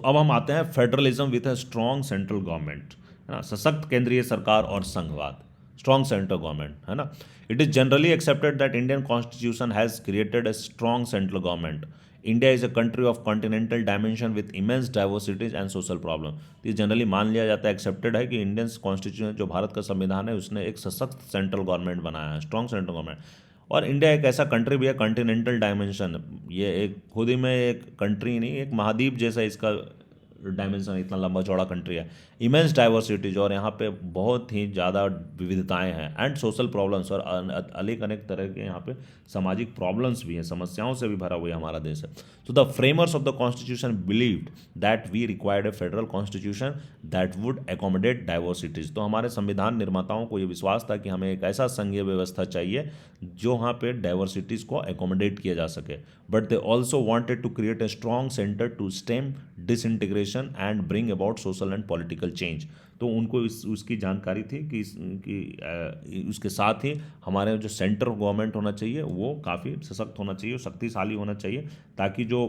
अब हम आते हैं federalism with a strong central government, है ना, सशक्त केंद्रीय सरकार और संघवाद, स्ट्रॉन्ग सेंट्रल गवर्नमेंट, है ना। It is generally accepted that Indian constitution has created a strong central government. India is a country of continental dimension with immense diversities and social problem. ये जनरली मान लिया जाता है, एक्सेप्टेड है कि Indian constitution जो भारत का संविधान है उसने एक सशक्त सेंट्रल गवर्नमेंट बनाया है, स्ट्रॉन्ग सेंट्रल गवर्नमेंट। और इंडिया एक ऐसा कंट्री भी है, कॉन्टिनेंटल डायमेंशन, ये एक खुद ही में एक कंट्री नहीं, एक महाद्वीप जैसा इसका डायमेंशन, इतना लंबा चौड़ा कंट्री है। इमेंस डाइवर्सिटीज, और यहाँ पे बहुत ही ज़्यादा विविधताएं हैं, एंड सोशल प्रॉब्लम्स, और अनेक अनेक तरह के यहाँ पे सामाजिक प्रॉब्लम्स भी हैं, समस्याओं से भी भरा हुआ हमारा देश है। So the framers of the constitution believed that we required a federal constitution that would accommodate diversities। तो हमारे संविधान निर्माताओं को ये विश्वास था कि हमें एक ऐसा संघीय व्यवस्था चाहिए जो वहाँ पे डाइवर्सिटीज को एकोमोडेट किया जा सके। But they also wanted to create a strong centre to stem disintegration and bring about social and political change. तो उनको उसकी जानकारी थी कि उसके साथ ही हमारे जो सेंटर गवर्नमेंट होना चाहिए वो काफ़ी सशक्त होना चाहिए, शक्तिशाली होना चाहिए, ताकि जो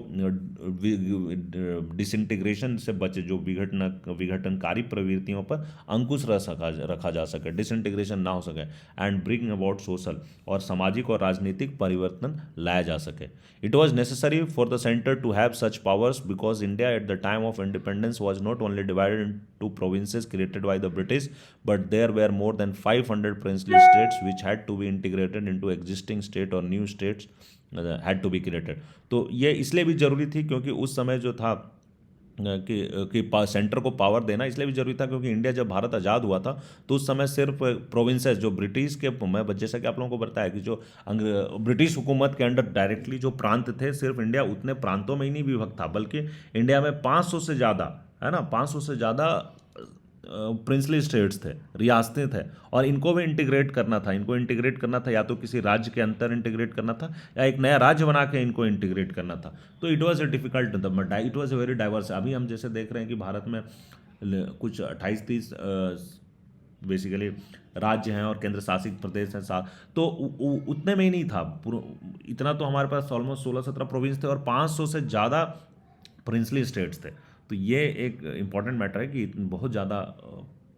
डिसइंटीग्रेशन से बचे, जो विघटनकारी प्रवृत्तियों पर अंकुश रखा जा सके, डिसइंटीग्रेशन ना हो सके, एंड ब्रिंग अबाउट सोशल, और सामाजिक और राजनीतिक परिवर्तन लाया जा सके। It was necessary for the centre to have such powers because India at the time of independence was not only divided into provinces created by the British, but there were more than 500 princely states which had to be integrated into existing state, or new states had to be created। तो ये इसलिए भी जरूरी थी क्योंकि उस समय जो था कि सेंटर को पावर देना इसलिए भी जरूरी था क्योंकि इंडिया जब भारत आज़ाद हुआ था तो उस समय सिर्फ प्रोविंसेस जो ब्रिटिश के, मैं जैसा कि आप लोगों को बताया कि जो ब्रिटिश हुकूमत के अंडर डायरेक्टली जो प्रांत थे, सिर्फ इंडिया उतने प्रांतों में ही नहीं विभक्त था, बल्कि इंडिया में 500 से ज़्यादा, है ना, 500 से ज़्यादा प्रिंसली स्टेट्स थे, रियासतें थे, और इनको भी इंटीग्रेट करना था। इनको इंटीग्रेट करना था या तो किसी राज्य के अंतर इंटीग्रेट करना था, या एक नया राज्य बना के इनको इंटीग्रेट करना था। तो it was a difficult, it was a very diverse. अभी हम जैसे देख रहे हैं कि भारत में कुछ 28-30 बेसिकली राज्य हैं और केंद्र शासित प्रदेश हैं, साथ तो उतने में ही नहीं था, इतना तो हमारे पास ऑलमोस्ट 16-17 प्रोविंस थे और 500 से ज़्यादा प्रिंसली स्टेट्स थे। तो ये एक इम्पॉर्टेंट मैटर है कि बहुत ज़्यादा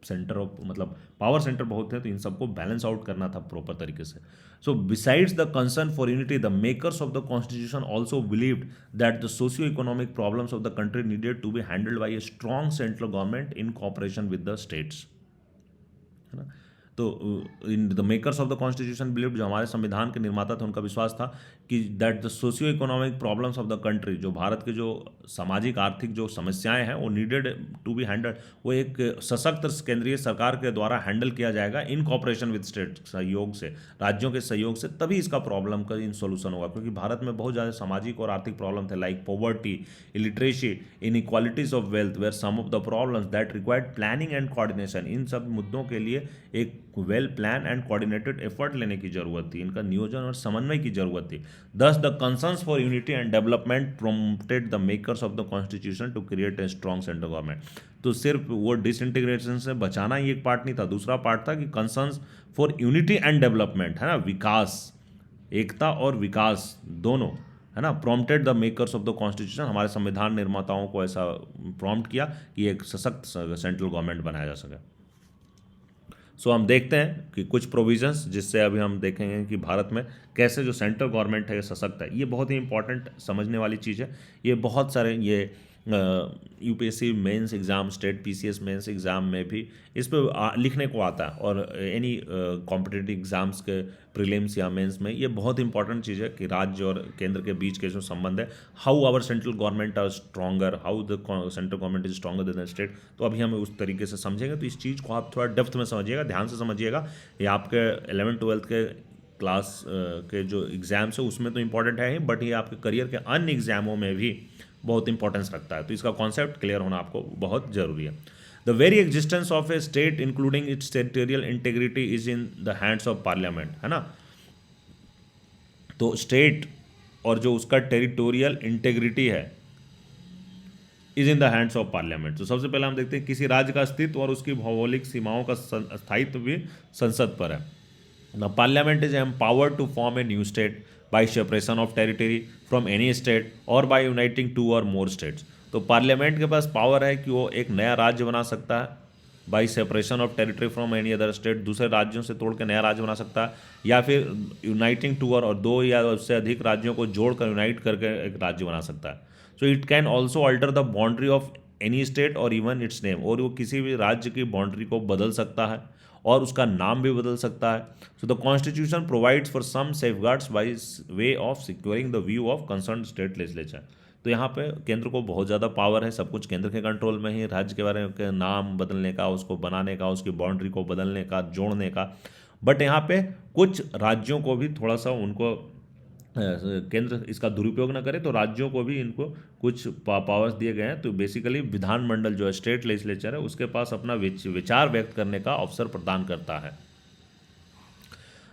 सेंटर ऑफ, मतलब पावर सेंटर बहुत थे, तो इन सबको बैलेंस आउट करना था प्रॉपर तरीके से। So besides the concern for unity, the makers of the constitution also believed that the socio economic problems of the country needed to be handled by a strong central government in cooperation with the states, है ना। तो in the makers of the constitution believe, जो हमारे संविधान के निर्माता थे, उनका विश्वास था कि that the socio economic problems of the country, जो भारत के जो सामाजिक आर्थिक जो समस्याएं हैं वो नीडेड टू बी हैंडल्ड, वो एक सशक्त केंद्रीय सरकार के द्वारा हैंडल किया जाएगा इन कॉपरेशन विद स्टेट, सहयोग से, राज्यों के सहयोग से, तभी इसका प्रॉब्लम का इन सोल्यूशन होगा। क्योंकि भारत में बहुत ज़्यादा सामाजिक और आर्थिक प्रॉब्लम थे, like poverty, illiteracy, inequalities of wealth, where some of the problems that required planning and coordination. इन सब मुद्दों के लिए एक well plan and coordinated effort लेने की जरूरत थी, इनका नियोजन और समन्वय की जरूरत थी। Thus the concerns for unity and development prompted the makers of the constitution to create a strong central government. तो सिर्फ वो डिसइंटीग्रेशन से बचाना ही एक पार्ट नहीं था, दूसरा पार्ट था कि concerns for unity and development, है ना, विकास, एकता और विकास दोनों, है ना, prompted the makers of the constitution, हमारे संविधान निर्माताओं को ऐसा प्रॉम्प्ट किया कि एक सशक्त सेंट्रल गवर्नमेंट बनाया जा सके। सो हम देखते हैं कि कुछ प्रोविजंस जिससे अभी हम देखेंगे कि भारत में कैसे जो सेंट्रल गवर्नमेंट है ये सशक्त है। ये बहुत ही इंपॉर्टेंट समझने वाली चीज़ है। ये बहुत सारे ये UPSC mains exam, state PCS mains exam में भी इस पर लिखने को आता है, और एनी कॉम्पिटिटिव एग्ज़ाम्स के प्रीलिम्स या मेंस में ये बहुत इंपॉर्टेंट चीज़ है कि राज्य और केंद्र के बीच के जो संबंध है, how our central government are stronger, how the central government is stronger than the state. तो अभी हम उस तरीके से समझेंगे, तो इस चीज़ को आप थोड़ा डेप्थ में समझिएगा, ध्यान से समझिएगा। ये आपके 11th-12th के क्लास के जो एग्ज़ाम्स है उसमें तो इंपॉर्टेंट है ही, बट ये आपके करियर के अन्य एग्जामों में भी बहुत इंपॉर्टेंस रखता है। तो इसका कॉन्सेप्ट क्लियर होना आपको बहुत जरूरी है। The very existence of A state including it's territorial integrity is in the hands of parliament, है ना। तो स्टेट और जो उसका टेरिटोरियल इंटेग्रिटी है is in the hands of parliament. तो सबसे पहले हम देखते हैं किसी राज्य का अस्तित्व और उसकी भौगोलिक सीमाओं का स्थायित्व भी संसद पर है। The parliament is empowered to form a new state by separation of territory from any state or by uniting two or more states। तो पार्लियामेंट के पास पावर है कि वो एक नया राज्य बना सकता है by separation of territory from any other state, दूसरे राज्यों से तोड़ के नया राज्य बना सकता है, या फिर यूनाइटिंग टू और दो या उससे अधिक राज्यों को जोड़कर यूनाइट करके एक राज्य बना सकता है। So it can also alter the boundary of any state और इवन इट्स नेम, और वो किसी भी राज्य की बाउंड्री को बदल सकता है और उसका नाम भी बदल सकता है। So the constitution provides for some safeguards by way of securing the view of concern state legislature. तो यहाँ पे केंद्र को बहुत ज़्यादा पावर है, सब कुछ केंद्र के कंट्रोल में ही, राज्य के बारे में के नाम बदलने का, उसको बनाने का, उसकी बाउंड्री को बदलने का, जोड़ने का। बट यहाँ पे कुछ राज्यों को भी थोड़ा सा उनको केंद्र इसका दुरुपयोग ना करे, तो राज्यों को भी इनको कुछ पावर्स दिए गए हैं। तो बेसिकली विधानमंडल जो है, स्टेट लेजिस्लेचर है, उसके पास अपना विचार व्यक्त करने का अवसर प्रदान करता है।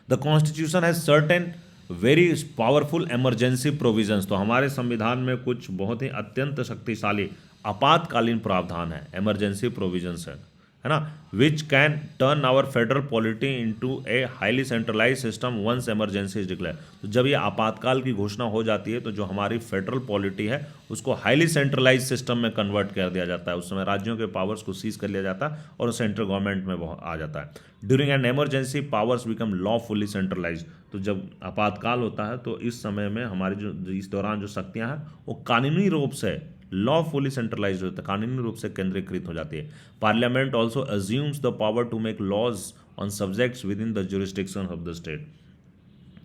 The constitution has certain very powerful emergency provisions. तो हमारे संविधान में कुछ बहुत ही अत्यंत शक्तिशाली आपातकालीन प्रावधान है, इमरजेंसी प्रोविजंस है ना, which can turn our federal polity into a highly centralise system once emergency is declare. तो जब ये आपातकाल की घोषणा हो जाती है तो जो हमारी फेडरल पॉलिटी है उसको हाईली सेंट्रलाइज सिस्टम में कन्वर्ट कर दिया जाता है। उस समय राज्यों के पावर्स को सीज कर लिया जाता है और सेंट्रल गवर्नमेंट में आ जाता है। During an emergency powers become lawfully centralise. तो जब आपातकाल होता है तो इस समय में हमारी जो इस दौरान जो शक्तियाँ हैं वो कानूनी रूप से लॉफुली सेंट्रलाइज होता है, कानूनी रूप से केंद्रीकृत हो जाती है। Parliament also assumes the power to make laws on subjects within the jurisdiction of the state.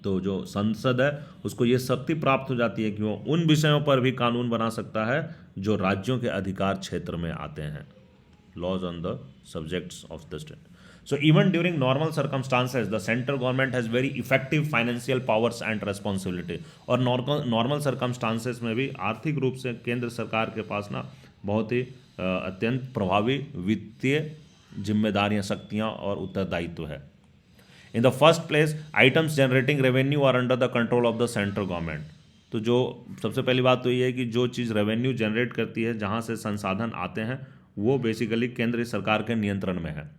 तो जो संसद है उसको ये शक्ति प्राप्त हो जाती है कि वो उन विषयों पर भी कानून बना सकता है जो राज्यों के अधिकार क्षेत्र में आते हैं, laws on the subjects of the state. So even during normal circumstances, the central government has very effective financial powers and responsibility। और नॉर्मल सर्कमस्टांसेस में भी आर्थिक रूप से केंद्र सरकार के पास ना बहुत ही अत्यंत प्रभावी वित्तीय जिम्मेदारियां, शक्तियां और उत्तरदायित्व है। In the first place, items generating revenue are under the control of the central government. तो जो सबसे पहली बात तो ये है कि जो चीज़ रेवेन्यू जनरेट करती है, जहाँ से संसाधन आते हैं, वो बेसिकली केंद्र सरकार के नियंत्रण में है,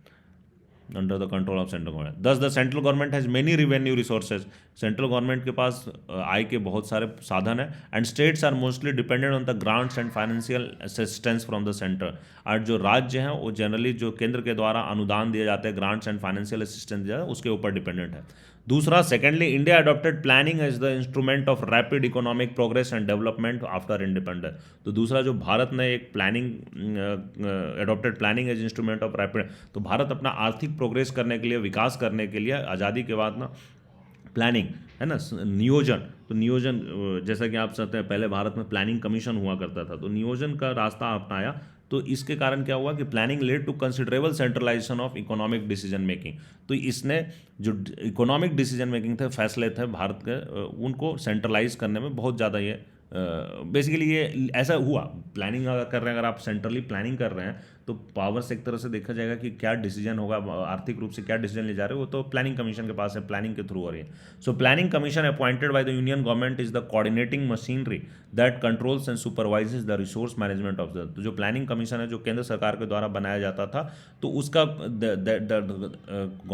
under the control of central government. Thus the central government has many revenue resources. Central government के पास आय के बहुत सारे साधन है। And states are mostly dependent on the grants and financial assistance from the centre. और जो राज्य हैं वो जनरली जो केंद्र के द्वारा अनुदान दिए जाते हैं, ग्रांट्स एंड फाइनेंशियल असिस्टेंस दिया, उसके ऊपर डिपेंडेंट है। दूसरा, secondly, India adopted planning as the instrument of rapid economic progress and development after independence. तो दूसरा, जो भारत ने एक planning adopted planning as instrument of rapid, तो भारत अपना आर्थिक प्रोग्रेस करने के लिए, विकास करने के लिए आज़ादी के बाद ना प्लानिंग है ना, नियोजन। तो नियोजन, जैसा कि आप जानते हैं पहले भारत में प्लानिंग कमीशन हुआ करता था, तो नियोजन का रास्ता अपनाया। तो इसके कारण क्या हुआ कि planning led to considerable centralisation of economic decision making. तो इसने जो इकोनॉमिक डिसीजन मेकिंग थे, फैसले थे भारत के, उनको सेंट्रलाइज करने में बहुत ज़्यादा ये बेसिकली ये ऐसा हुआ। प्लानिंग अगर कर रहे हैं, अगर आप सेंट्रली प्लानिंग कर रहे हैं तो पावर से एक तरह से देखा जाएगा कि क्या डिसीजन होगा, आर्थिक रूप से क्या डिसीजन ले जा रहे हो, वो तो प्लानिंग कमीशन के पास है, प्लानिंग के थ्रू हो रही है। So planning commission appointed by the union government is the coordinating machinery that controls and supervises the resource management of the. तो जो प्लानिंग कमीशन है, जो केंद्र सरकार के द्वारा बनाया जाता था, तो उसका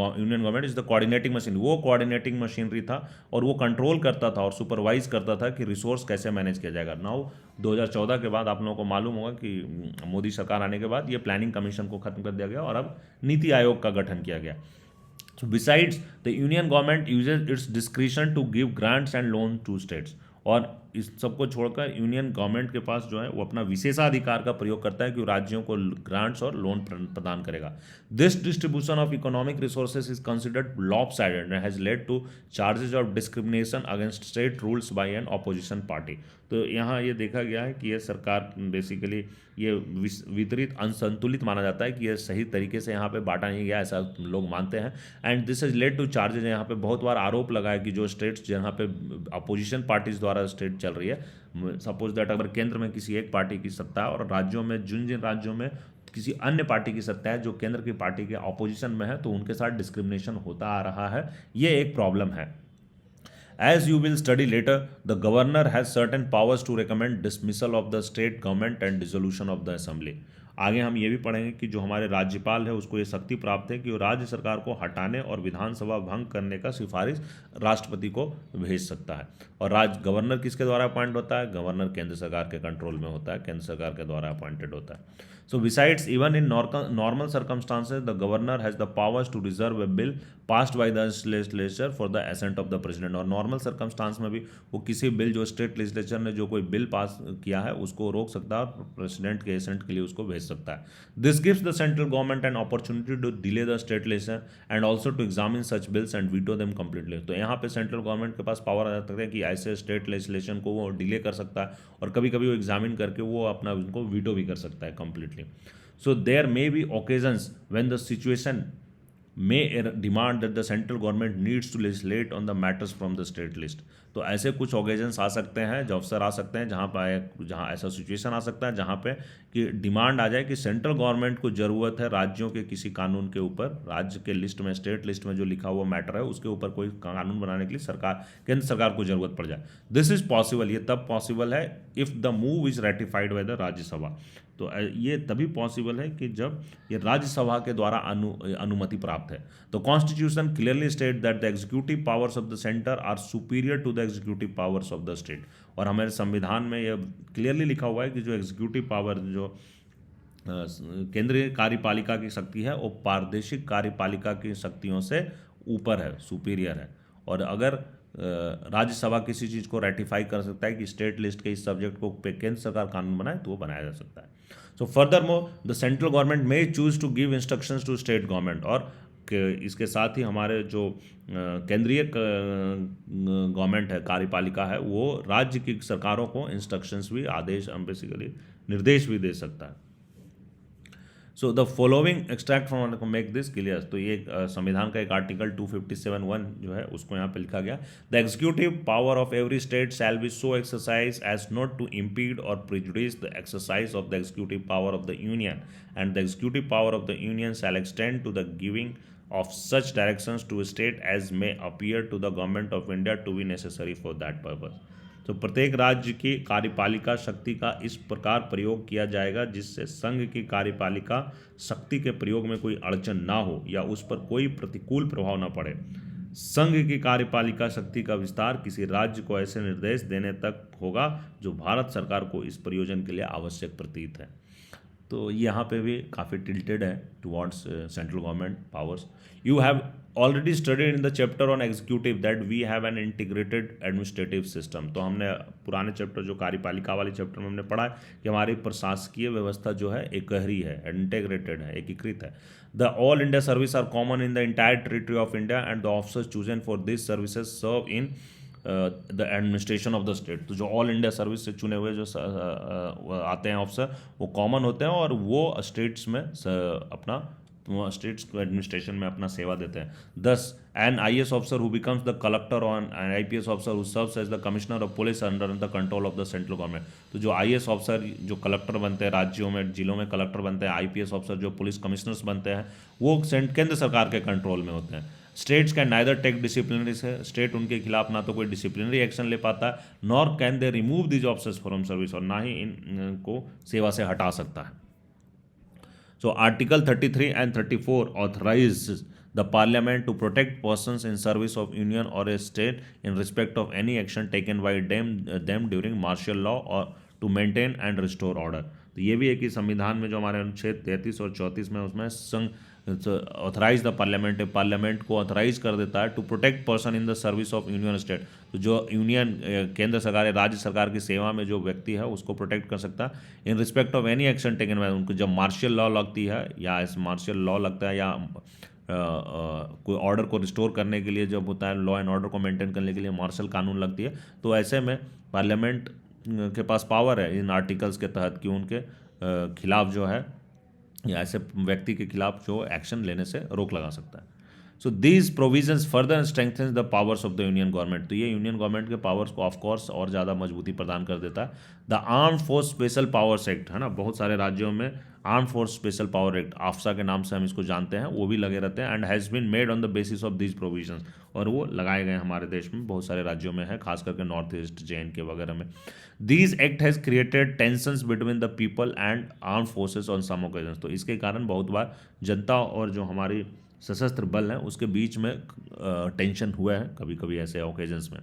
union government is the coordinating machine, वो कोऑर्डिनेटिंग मशीनरी था और वो कंट्रोल करता था और सुपरवाइज करता था कि रिसोर्स कैसे मैनेज किया जाएगा। नाउ 2014 के बाद आप लोगों को मालूम होगा कि मोदी सरकार आने के बाद ये प्लानिंग कमीशन को खत्म कर दिया गया और अब नीति आयोग का गठन किया गया। So besides, the union government uses its discretion to give grants and loans to states। और इस सबको छोड़कर यूनियन गवर्नमेंट के पास जो है वो अपना विशेषाधिकार का प्रयोग करता है कि राज्यों को ग्रांट्स और लोन प्रदान करेगा। This distribution of economic resources is considered lopsided and has led to charges of discrimination against state rules by an opposition party. तो यहाँ ये देखा गया है कि ये सरकार बेसिकली ये वितरित असंतुलित माना जाता है कि ये सही तरीके से यहाँ पे बांटा नहीं गया, ऐसा लोग मानते हैं। And this is led two charges. यहाँ पे बहुत बार आरोप लगा है कि जो स्टेट्स जहाँ पे अपोजिशन पार्टीज द्वारा स्टेट चल रही है, सपोज दैट अगर केंद्र में किसी एक पार्टी की सत्ता है और राज्यों में जिन जिन राज्यों में किसी अन्य पार्टी की सत्ता है जो केंद्र की पार्टी के अपोजिशन में है, तो उनके साथ डिस्क्रिमिनेशन होता आ रहा है, ये एक प्रॉब्लम है। As you will study later, the governor has certain powers to recommend dismissal of the state government and dissolution of the assembly. आगे हम ये भी पढ़ेंगे कि जो हमारे राज्यपाल है उसको ये शक्ति प्राप्त है कि वो राज्य सरकार को हटाने और विधानसभा भंग करने का सिफारिश राष्ट्रपति को भेज सकता है। और गवर्नर किसके द्वारा अपॉइंट होता है? गवर्नर केंद्र सरकार के कंट्रोल में होता है, केंद्र सरकार के द्वारा अपॉइंटेड होता है। So besides, even in normal circumstances, the governor has the powers to reserve a bill passed by the legislature for the assent of the president. और नॉर्मल सर्कमस्टांस में भी वो किसी बिल जो स्टेट लेजिस्लेचर ने जो कोई बिल पास किया है उसको रोक सकता है और प्रेसिडेंट के एसेंट के लिए उसको भेज सकता है। This gives the central government an opportunity to delay the state legislation and also to examine such bills and veto them completely. तो यहाँ पे सेंट्रल गवर्नमेंट के पास पावर आ सकता है कि ऐसे स्टेट लेजिस्लेशन को वो डिले कर सकता है और कभी कभी वो एग्जामिन करके वो अपना उनको वीटो भी कर सकता है completely. So there may be occasions when the situation may demand that the central government needs to legislate on the matters from the state list. तो ऐसे कुछ ओकेजन्स आ सकते हैं, जो अवसर आ सकते हैं जहाँ ऐसा सिचुएशन आ सकता है जहाँ पे कि डिमांड आ जाए कि सेंट्रल गवर्नमेंट को ज़रूरत है राज्यों के किसी कानून के ऊपर, राज्य के लिस्ट में, स्टेट लिस्ट में जो लिखा हुआ मैटर है उसके ऊपर कोई कानून बनाने के लिए केंद्र सरकार को ज़रूरत पड़ जाए। दिस इज़ पॉसिबल, ये तब पॉसिबल है if the move is ratified by the Rajya Sabha. तो ये तभी पॉसिबल है कि जब ये राज्यसभा के द्वारा अनुमति प्राप्त है। तो constitution clearly state that the executive powers of the centre are superior to the executive powers of the state. और हमारे संविधान में यह क्लियरली लिखा हुआ है कि जो एग्जीक्यूटिव पावर जो केंद्रीय कार्यपालिका की शक्ति है वो प्रादेशिक कार्यपालिका की शक्तियों से ऊपर है, सुपीरियर है। और अगर राज्यसभा किसी चीज़ को रेटिफाई कर सकता है कि स्टेट लिस्ट के इस सब्जेक्ट को केंद्र सरकार कानून बनाए तो वो बनाया जा सकता है। So further more the central government may choose to give instructions to state government. और इसके साथ ही हमारे जो केंद्रीय गवर्नमेंट है, कार्यपालिका है, वो राज्य की सरकारों को इंस्ट्रक्शंस भी, आदेश, बेसिकली निर्देश भी दे सकता है। So the following extract from make this clear. तो ये संविधान का एक आर्टिकल 257(1) जो है उसको यहाँ पे लिखा गया, the executive power of every state shall be so exercise as not to impede or prejudice the exercise of the executive power of the union and the executive power of the union shall extend to the giving of such directions to a state as may appear to the government of India to be necessary for that purpose। तो प्रत्येक राज्य की कार्यपालिका शक्ति का इस प्रकार प्रयोग किया जाएगा जिससे संघ की कार्यपालिका शक्ति के प्रयोग में कोई अड़चन ना हो या उस पर कोई प्रतिकूल प्रभाव ना पड़े। संघ की कार्यपालिका शक्ति का विस्तार किसी राज्य को ऐसे निर्देश देने तक होगा जो भारत सरकार को इस प्रयोजन के लिए आवश्यक प्रतीत है। तो यहाँ पे भी काफ़ी टिल्टेड है towards central government powers. You have already studied in the chapter on executive that we have an integrated administrative system. तो हमने पुराने चैप्टर जो कार्यपालिका वाले चैप्टर में हमने पढ़ा है कि हमारी प्रशासकीय व्यवस्था जो है एकहरी है, इंटीग्रेटेड है, एकीकृत है। The all India service are common in the entire territory of India and the officers chosen for this services serve in the administration of the state. तो जो ऑल इंडिया सर्विस से चुने हुए जो आते हैं ऑफिसर वो कॉमन होते हैं और वो स्टेट्स में अपना स्टेट्स एडमिनिस्ट्रेशन में अपना सेवा देते हैं। Thus an IAS officer who becomes the collector on an IPS officer who serves as the commissioner of police under the control of the central government. तो जो IAS ऑफिसर जो कलेक्टर बनते हैं, राज्यों में जिलों में कलेक्टर बनते हैं, IPS ऑफिसर जो पुलिस कमिश्नर्स बनते हैं वो केंद्र सरकार के कंट्रोल में होते हैं। States can neither take disciplinary से, स्टेट उनके खिलाफ ना तो कोई डिसिप्लिनरी एक्शन ले पाता है, nor can they remove these officers from service, और ना ही इनको सेवा से हटा सकता है। So article 33 and 34 authorizes the parliament to protect persons in service of union or a state in respect of any action taken by them during martial law or to maintain and restore order। तो ये भी है कि संविधान में जो हमारे अनुच्छेद 33 और 34 में उसमें संघ ऑथराइज द पार्लियामेंट, पार्लियामेंट को ऑथराइज कर देता है to protect person in the service of union state. तो जो यूनियन केंद्र सरकार या राज्य सरकार की सेवा में जो व्यक्ति है उसको प्रोटेक्ट कर सकता है in respect of any action taken by, उनको जब मार्शियल लॉ लगती है या मार्शियल लॉ लगता है या कोई ऑर्डर को रिस्टोर करने के लिए जब होता है, लॉ एंड ऑर्डर को मेंटेन करने के लिए मार्शल कानून लगती है, तो ऐसे में पार्लियामेंट के पास पावर है इन आर्टिकल्स के तहत कि उनके खिलाफ जो है या ऐसे व्यक्ति के खिलाफ जो एक्शन लेने से रोक लगा सकता है। So these provisions further strengthens the powers of the union government. तो ये यूनियन गवर्नमेंट के पावर्स को ऑफकोर्स और ज़्यादा मजबूती प्रदान कर देता है। The arm force special powers act, है ना, बहुत सारे राज्यों में arm force special power act, AFSPA के नाम से हम इसको जानते हैं, वो भी लगे रहते हैं। And has been made on the basis of these provisions, और वो लगाए गए हमारे देश में बहुत सारे राज्यों में है, खास करके नॉर्थ ईस्ट, JNK वगैरह में। These act has created tensions between the people and arm forces on some occasions. तो इसके कारण बहुत बार जनता और जो हमारी सशस्त्र बल हैं उसके बीच में टेंशन हुआ है कभी कभी ऐसे ओकेजन्स में।